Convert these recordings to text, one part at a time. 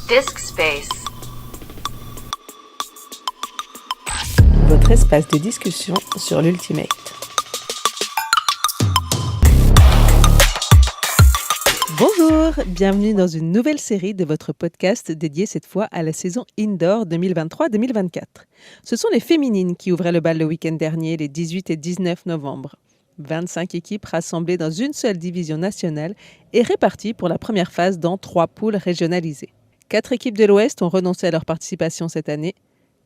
Disk Space. Votre espace de discussion sur l'Ultimate. Bonjour, bienvenue dans une nouvelle série de votre podcast dédiée cette fois à la saison Indoor 2023-2024. Ce sont les féminines qui ouvraient le bal le week-end dernier, les 18 et 19 novembre. 25 équipes rassemblées dans une seule division nationale et réparties pour la première phase dans 3 poules régionalisées. 4 équipes de l'Ouest ont renoncé à leur participation cette année.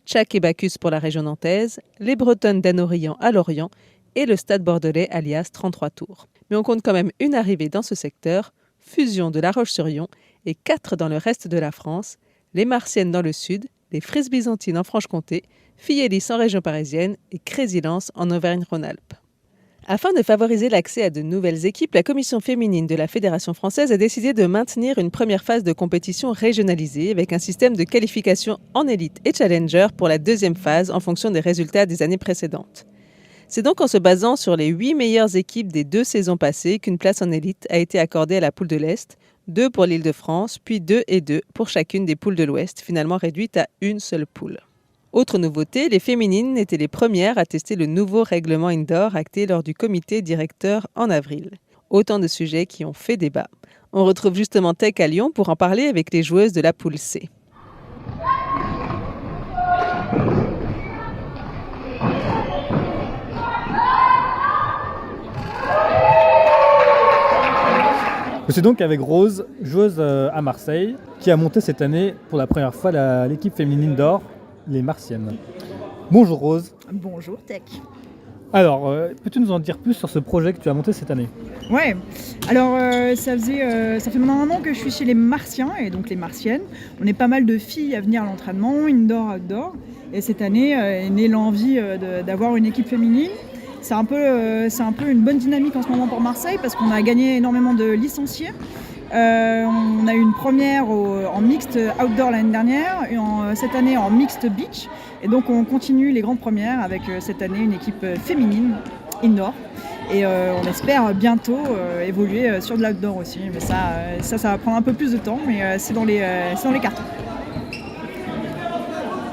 Tchak et Bacchus pour la région nantaise, les Bretonnes d'Anne-Orient à Lorient et le Stade Bordelais alias 33 Tours. Mais on compte quand même une arrivée dans ce secteur, Fusion de La Roche-sur-Yon et 4 dans le reste de la France, les Martiennes dans le sud, les Frises Byzantines en Franche-Comté, Filles en région parisienne et Crazy Lance en Auvergne-Rhône-Alpes. Afin de favoriser l'accès à de nouvelles équipes, la commission féminine de la Fédération française a décidé de maintenir une première phase de compétition régionalisée avec un système de qualification en élite et challenger pour la deuxième phase en fonction des résultats des années précédentes. C'est donc en se basant sur les 8 meilleures équipes des 2 saisons passées qu'une place en élite a été accordée à la poule de l'Est, 2 pour l'Île-de-France, puis 2 et 2 pour chacune des poules de l'Ouest, finalement réduite à une seule poule. Autre nouveauté, les féminines étaient les premières à tester le nouveau règlement indoor acté lors du comité directeur en avril. Autant de sujets qui ont fait débat. On retrouve justement Tech à Lyon pour en parler avec les joueuses de la poule C. Je suis donc avec Rose, joueuse à Marseille, qui a monté cette année pour la première fois l'équipe féminine d'or, les Martiennes. Bonjour Rose. Bonjour Tech. Alors, peux-tu nous en dire plus sur ce projet que tu as monté cette année ? Ouais, alors ça fait maintenant un an que je suis chez les Martiens et donc les Martiennes. On est pas mal de filles à venir à l'entraînement, indoor, outdoor. Et cette année est née l'envie d'avoir une équipe féminine. C'est un peu une bonne dynamique en ce moment pour Marseille parce qu'on a gagné énormément de licenciés. On a eu une première en mixte outdoor l'année dernière et cette année en mixte beach. Et donc on continue les grandes premières avec cette année une équipe féminine indoor. Et on espère bientôt évoluer sur de l'outdoor aussi. Mais ça va prendre un peu plus de temps, mais c'est dans les cartons.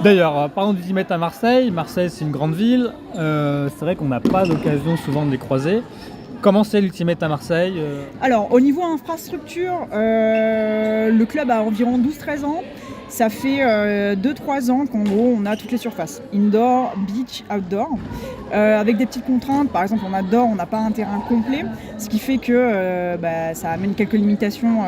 D'ailleurs, parlons d'Ultimate à Marseille. Marseille, c'est une grande ville. C'est vrai qu'on n'a pas l'occasion souvent de les croiser. Comment c'est l'Ultimate à Marseille ? Alors, au niveau infrastructure, le club a environ 12-13 ans. Ça fait 2-3 ans qu'en gros, on a toutes les surfaces. Indoor, beach, outdoor. Avec des petites contraintes. Par exemple, on n'a pas un terrain complet. Ce qui fait que ça amène quelques limitations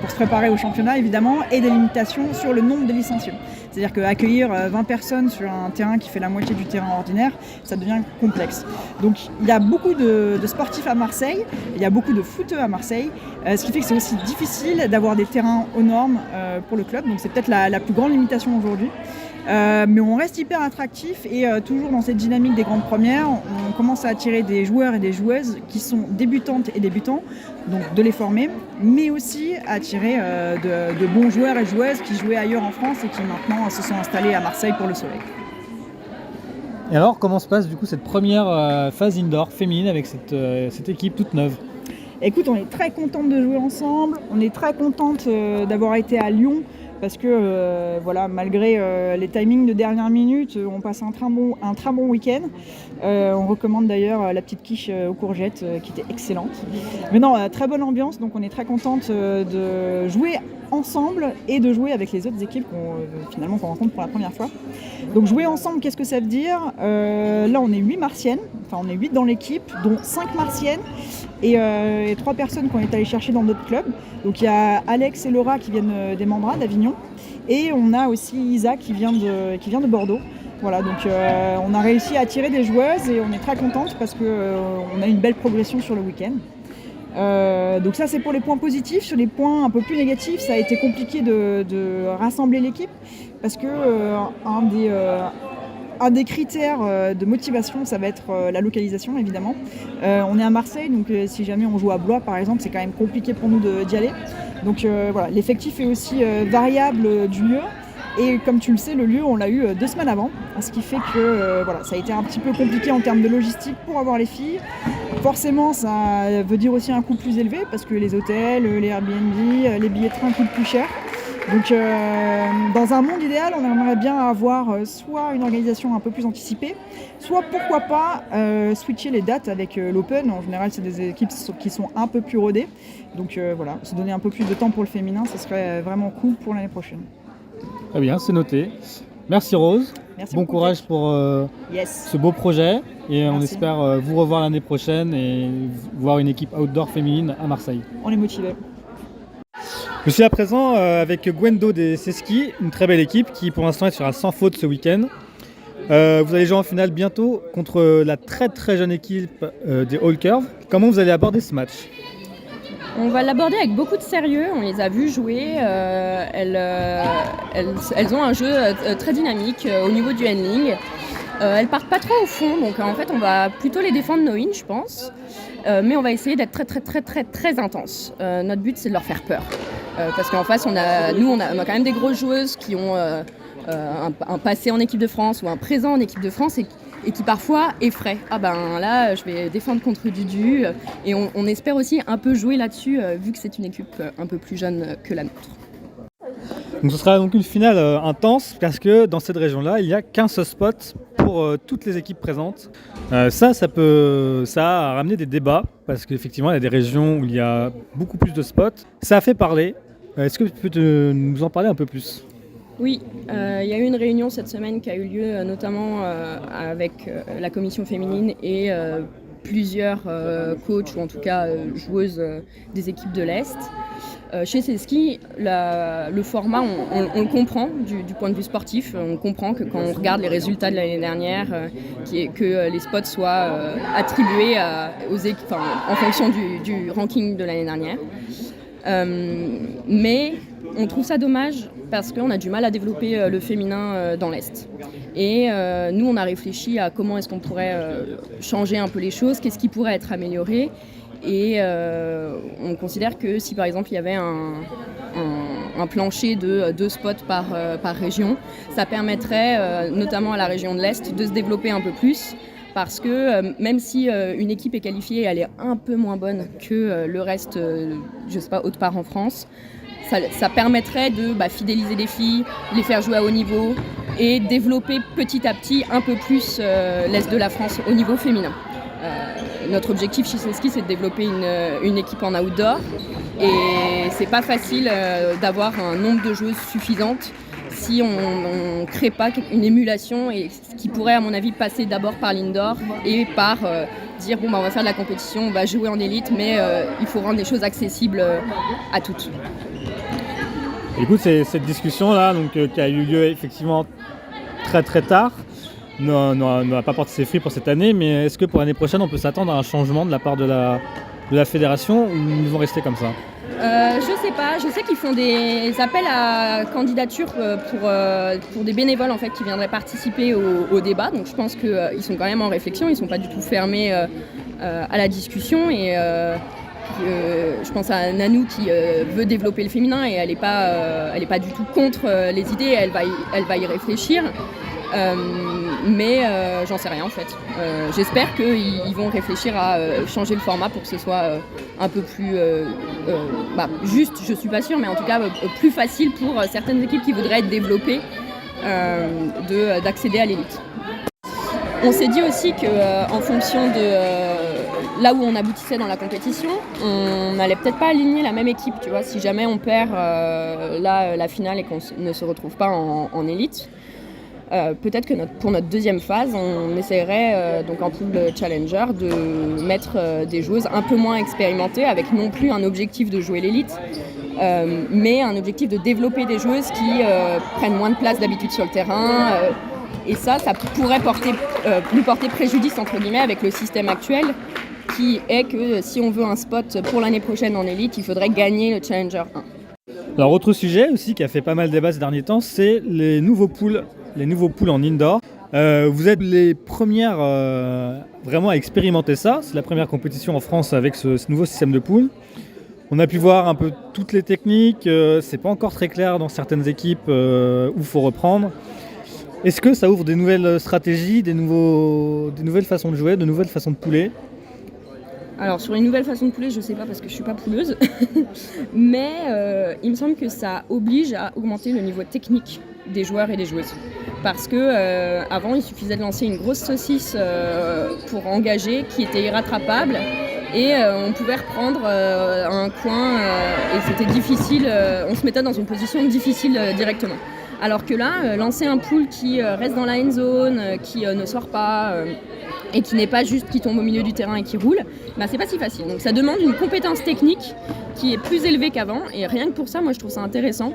pour se préparer au championnat, évidemment. Et des limitations sur le nombre de licenciés. C'est-à-dire qu'accueillir 20 personnes sur un terrain qui fait la moitié du terrain ordinaire, ça devient complexe. Donc il y a beaucoup de sportifs à Marseille, il y a beaucoup de footeux à Marseille, ce qui fait que c'est aussi difficile d'avoir des terrains aux normes pour le club. Donc c'est peut-être la plus grande limitation aujourd'hui. Mais on reste hyper attractif et toujours dans cette dynamique des grandes premières, on commence à attirer des joueurs et des joueuses qui sont débutantes et débutants, donc de les former, mais aussi attirer de bons joueurs et joueuses qui jouaient ailleurs en France et qui maintenant se sont installés à Marseille pour le soleil. Et alors, comment se passe du coup cette première phase indoor féminine avec cette équipe toute neuve ? Écoute, on est très contente de jouer ensemble, on est très contente d'avoir été à Lyon. Parce que malgré les timings de dernière minute, on passe un très bon week-end. On recommande d'ailleurs la petite quiche aux courgettes qui était excellente. Mais non, très bonne ambiance, donc on est très contente de jouer ensemble et de jouer avec les autres équipes qu'on rencontre pour la première fois. Donc jouer ensemble, qu'est-ce que ça veut dire ? Là on est 8 Martiennes, enfin on est 8 dans l'équipe, dont 5 Martiennes et 3 personnes qu'on est allé chercher dans d'autres clubs. Donc il y a Alex et Laura qui viennent des Mandras, d'Avignon, et on a aussi Isa qui vient de Bordeaux. Voilà, donc on a réussi à attirer des joueuses et on est très contente parce qu'on a une belle progression sur le week-end. Donc ça c'est pour les points positifs. Sur les points un peu plus négatifs, ça a été compliqué de rassembler l'équipe parce que un des critères de motivation, ça va être la localisation évidemment. On est à Marseille, donc si jamais on joue à Blois par exemple, c'est quand même compliqué pour nous d'y aller. Donc l'effectif est aussi variable du lieu. Et comme tu le sais, le lieu, on l'a eu 2 semaines avant, ce qui fait que ça a été un petit peu compliqué en termes de logistique pour avoir les filles. Forcément, ça veut dire aussi un coût plus élevé parce que les hôtels, les Airbnb, les billets de train coûtent plus cher. Donc dans un monde idéal, on aimerait bien avoir soit une organisation un peu plus anticipée, soit pourquoi pas switcher les dates avec l'Open. En général, c'est des équipes qui sont un peu plus rodées. Donc voilà, se donner un peu plus de temps pour le féminin, ce serait vraiment cool pour l'année prochaine. Très bien, c'est noté. Merci Rose. Merci Bon beaucoup, courage Tech. pour Yes. ce beau projet et on Merci. espère vous revoir l'année prochaine et voir une équipe outdoor féminine à Marseille. On est motivés. Je suis à présent avec Gwendo des Seski, une très belle équipe qui pour l'instant est sur un sans faute ce week-end. Vous allez jouer en finale bientôt contre la très très jeune équipe des All Curve. Comment vous allez aborder ce match ? On va l'aborder avec beaucoup de sérieux, on les a vues jouer, elles ont un jeu très dynamique au niveau du handling. Elles partent pas trop au fond, donc en fait on va plutôt les défendre no-in je pense, mais on va essayer d'être très intense. Notre but c'est de leur faire peur, parce qu'en face on a quand même des grosses joueuses qui ont un passé en équipe de France ou un présent en équipe de France et qui parfois effraient. Ah ben là, je vais défendre contre Dudu. Et on espère aussi un peu jouer là-dessus, vu que c'est une équipe un peu plus jeune que la nôtre. Donc ce sera donc une finale intense parce que dans cette région-là, il n'y a qu'un seul spot pour toutes les équipes présentes. Ça a ramené des débats parce qu'effectivement, il y a des régions où il y a beaucoup plus de spots. Ça a fait parler. Est-ce que tu peux nous en parler un peu plus ? Oui, il y a eu une réunion cette semaine qui a eu lieu notamment avec la commission féminine et plusieurs coachs ou en tout cas joueuses des équipes de l'Est. Chez Seski, le format, on le comprend du point de vue sportif. On comprend que quand on regarde les résultats de l'année dernière, que les spots soient attribués en fonction du ranking de l'année dernière. Mais on trouve ça dommage parce qu'on a du mal à développer le féminin dans l'Est. Et nous, on a réfléchi à comment est-ce qu'on pourrait changer un peu les choses, qu'est-ce qui pourrait être amélioré. Et on considère que si par exemple il y avait un plancher de 2 spots par région, ça permettrait notamment à la région de l'Est de se développer un peu plus. Parce que même si une équipe est qualifiée, elle est un peu moins bonne que le reste, je sais pas, autre part en France, ça permettrait de fidéliser les filles, les faire jouer à haut niveau et développer petit à petit un peu plus l'Est de la France au niveau féminin. Notre objectif chez Seski, c'est de développer une équipe en outdoor et c'est pas facile d'avoir un nombre de joueuses suffisantes si on ne crée pas une émulation et ce qui pourrait à mon avis passer d'abord par l'indoor et par dire on va faire de la compétition, on va jouer en élite mais il faut rendre les choses accessibles à toutes. Écoute, cette discussion-là qui a eu lieu effectivement très très tard n'aura pas porté ses fruits pour cette année, mais est-ce que pour l'année prochaine on peut s'attendre à un changement de la part de la fédération ou ils vont rester comme ça ? Je sais pas, je sais qu'ils font des appels à candidature pour des bénévoles en fait qui viendraient participer au débat, donc je pense qu'ils sont quand même en réflexion, ils sont pas du tout fermés à la discussion et je pense à Nanou qui veut développer le féminin et elle est pas du tout contre les idées, elle va y réfléchir. Mais j'en sais rien en fait. J'espère qu'ils vont réfléchir à changer le format pour que ce soit un peu plus juste, je suis pas sûre, mais en tout cas plus facile pour certaines équipes qui voudraient être développées d'accéder à l'élite. On s'est dit aussi qu'en fonction de là où on aboutissait dans la compétition, on n'allait peut-être pas aligner la même équipe, tu vois, si jamais on perd la finale et qu'on ne se retrouve pas en élite. Peut-être que pour notre deuxième phase, on essaierait donc en pool challenger de mettre des joueuses un peu moins expérimentées avec non plus un objectif de jouer l'élite, mais un objectif de développer des joueuses qui prennent moins de place d'habitude sur le terrain. Et ça pourrait nous porter préjudice entre guillemets avec le système actuel qui est que si on veut un spot pour l'année prochaine en élite, il faudrait gagner le Challenger 1. Alors autre sujet aussi qui a fait pas mal débat ces derniers temps, c'est les nouveaux pools en indoor. Vous êtes les premières vraiment à expérimenter ça. C'est la première compétition en France avec ce nouveau système de pool. On a pu voir un peu toutes les techniques. C'est pas encore très clair dans certaines équipes où il faut reprendre. Est-ce que ça ouvre des nouvelles stratégies, des nouvelles façons de jouer, de nouvelles façons de pooler ? Alors sur les nouvelles façons de pouler, je sais pas parce que je suis pas pouleuse, mais il me semble que ça oblige à augmenter le niveau technique des joueurs et des joueuses. Parce que avant, il suffisait de lancer une grosse saucisse pour engager qui était irrattrapable et on pouvait reprendre un coin et c'était difficile, on se mettait dans une position difficile directement. Alors que là, lancer un pool qui reste dans la end zone, qui ne sort pas et qui n'est pas juste qui tombe au milieu du terrain et qui roule, bah, c'est pas si facile. Donc ça demande une compétence technique qui est plus élevée qu'avant et rien que pour ça, moi je trouve ça intéressant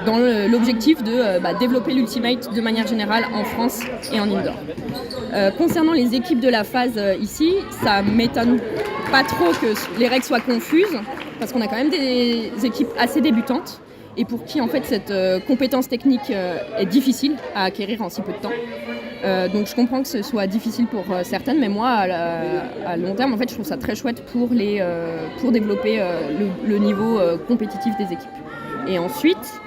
dans l'objectif de développer l'ultimate de manière générale en France et en indoor. Concernant les équipes de la phase ici, ça m'étonne pas trop que les règles soient confuses parce qu'on a quand même des équipes assez débutantes et pour qui en fait cette compétence technique est difficile à acquérir en si peu de temps. Donc je comprends que ce soit difficile pour certaines, mais moi à long terme en fait je trouve ça très chouette pour développer le niveau compétitif des équipes. Et ensuite,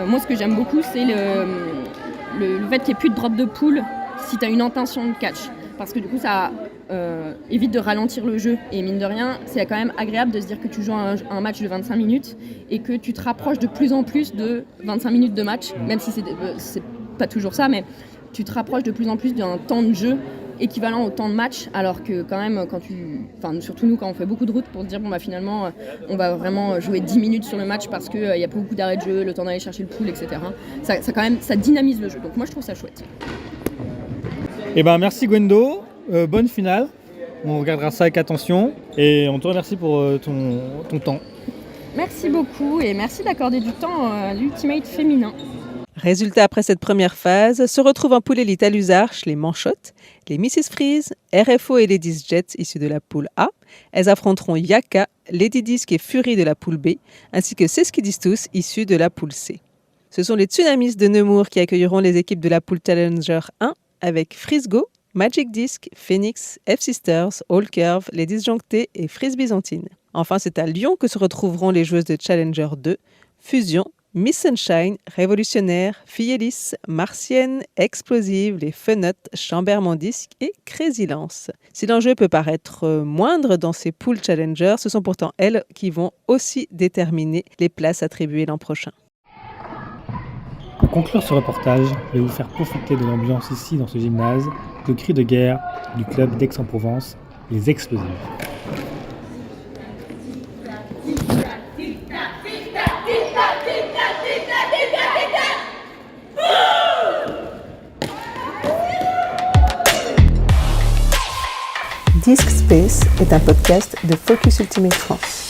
moi ce que j'aime beaucoup c'est le fait qu'il n'y ait plus de drop de pool si tu as une intention de catch. Parce que du coup ça évite de ralentir le jeu et mine de rien c'est quand même agréable de se dire que tu joues un match de 25 minutes et que tu te rapproches de plus en plus de 25 minutes de match, même si c'est pas toujours ça, mais tu te rapproches de plus en plus d'un temps de jeu équivalent au temps de match, alors que quand même surtout nous quand on fait beaucoup de routes pour dire finalement on va vraiment jouer 10 minutes sur le match parce qu'il y a beaucoup d'arrêts de jeu, le temps d'aller chercher le pool, etc. Ça dynamise le jeu, donc moi je trouve ça chouette. Eh ben merci Gwendo, bonne finale, on regardera ça avec attention et on te remercie pour ton temps. Merci beaucoup et merci d'accorder du temps à l'ultimate féminin. Résultat après cette première phase, se retrouvent en poule élite à l'Usarche les Manchottes, les Mrs Freeze, RFO et Ladies Jets issus de la poule A. Elles affronteront Yaka, Lady Disc et Fury de la poule B, ainsi que Ceskidis tous issus de la poule C. Ce sont les Tsunamis de Nemours qui accueilleront les équipes de la poule Challenger 1 avec Frisgo, Magic Disc, Phoenix, F-Sisters, All Curve, les Disjonctés et Freeze Byzantine. Enfin, c'est à Lyon que se retrouveront les joueuses de Challenger 2, Fusion, Miss Sunshine, Révolutionnaire, Fielis, Martienne, Explosive, les Fenottes, Chambermont Disc et Crazy Lance. Si l'enjeu peut paraître moindre dans ces poules Challenger, ce sont pourtant elles qui vont aussi déterminer les places attribuées l'an prochain. Pour conclure ce reportage, je vais vous faire profiter de l'ambiance ici dans ce gymnase, de cris de guerre du club d'Aix-en-Provence, les Explosifs. Disc Space est un podcast de Focus Ultimate France.